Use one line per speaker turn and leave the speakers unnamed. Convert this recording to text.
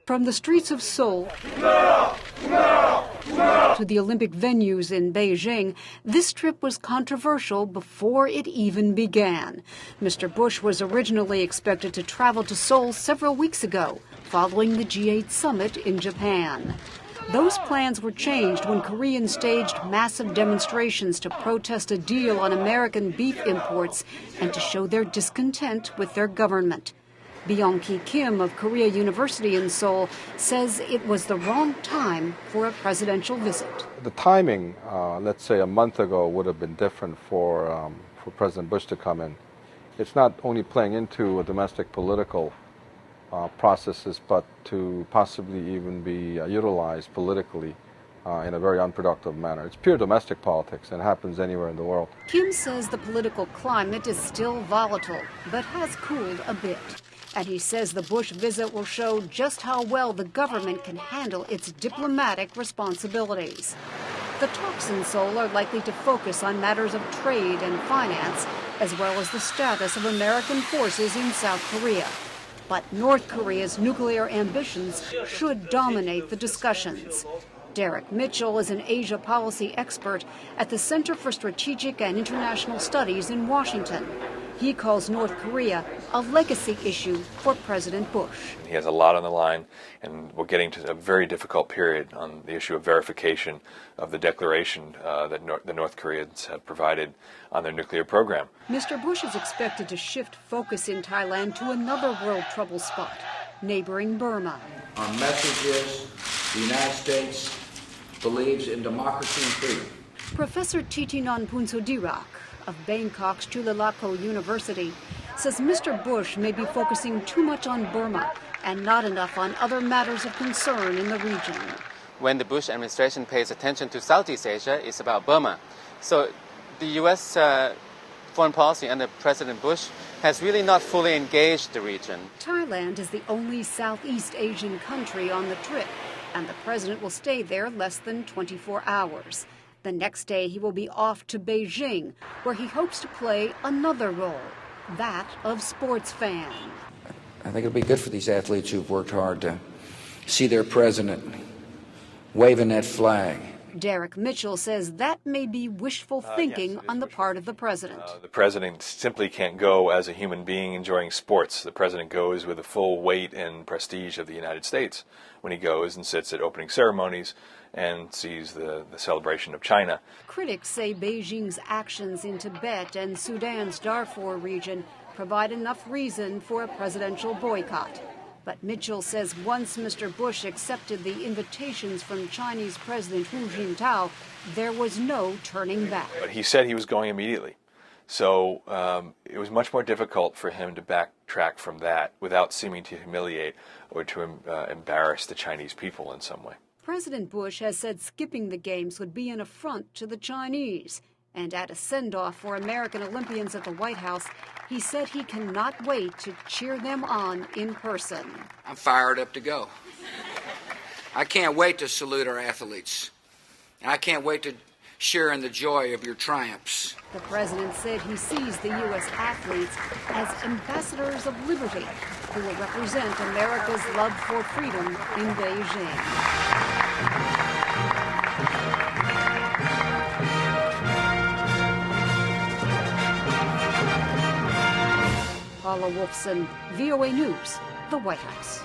From the streets of Seoul to the Olympic venues in Beijing, this trip was controversial before it even began. Mr. Bush was originally expected to travel to Seoul several weeks ago, following the G8 summit in Japan. Those plans were changed when Koreans staged massive demonstrations to protest a deal on American beef imports and to show their discontent with their government. Byung-Ki Kim of Korea University in Seoul says it was the wrong time for a presidential visit.
The timing, let's say a month ago, would have been different for President Bush to come in. It's not only playing into domestic political processes, but to possibly even be utilized politically in a very unproductive manner. It's pure domestic politics and happens anywhere in the world.
Kim says the political climate is still volatile, but has cooled a bit. And he says the Bush visit will show just how well the government can handle its diplomatic responsibilities. The talks in Seoul are likely to focus on matters of trade and finance, as well as the status of American forces in South Korea. But North Korea's nuclear ambitions should dominate the discussions. Derek Mitchell is an Asia policy expert at the Center for Strategic and International Studies in Washington. He calls North Korea a legacy issue for President Bush.
He has a lot on the line, and we're getting to a very difficult period on the issue of verification of the declaration that the North Koreans have provided on their nuclear program.
Mr. Bush is expected to shift focus in Thailand to another world trouble spot, neighboring Burma.
Our message is the United States believes in democracy and freedom.
Professor Thitinan Pongsudhirak of Bangkok's Chulalongkorn University says Mr. Bush may be focusing too much on Burma and not enough on other matters of concern in the region.
When the Bush administration pays attention to Southeast Asia, it's about Burma. So the U.S. Foreign policy under President Bush has really not fully engaged the region.
Thailand is the only Southeast Asian country on the trip, and the president will stay there less than 24 hours. The next day, he will be off to Beijing, where he hopes to play another role, that of sports fan.
I think it'll be good for these athletes who've worked hard to see their president waving that flag.
Derek Mitchell says that may be wishful thinking on the part of the president.
The president simply can't go as a human being enjoying sports. The president goes with the full weight and prestige of the United States when he goes and sits at opening ceremonies and sees the celebration of China.
Critics say Beijing's actions in Tibet and Sudan's Darfur region provide enough reason for a presidential boycott. But Mitchell says once Mr. Bush accepted the invitations from Chinese President Hu Jintao, there was no turning back.
But he said he was going immediately. So it was much more difficult for him to backtrack from that without seeming to humiliate or to embarrass the Chinese people in some way.
President Bush has said skipping the games would be an affront to the Chinese. And at a send-off for American Olympians at the White House, he said he cannot wait to cheer them on in person.
I'm fired up to go. I can't wait to salute our athletes. I can't wait to share in the joy of your triumphs.
The president said he sees the U.S. athletes as ambassadors of liberty who will represent America's love for freedom in Beijing. Paula Wolfson, VOA News, the White House.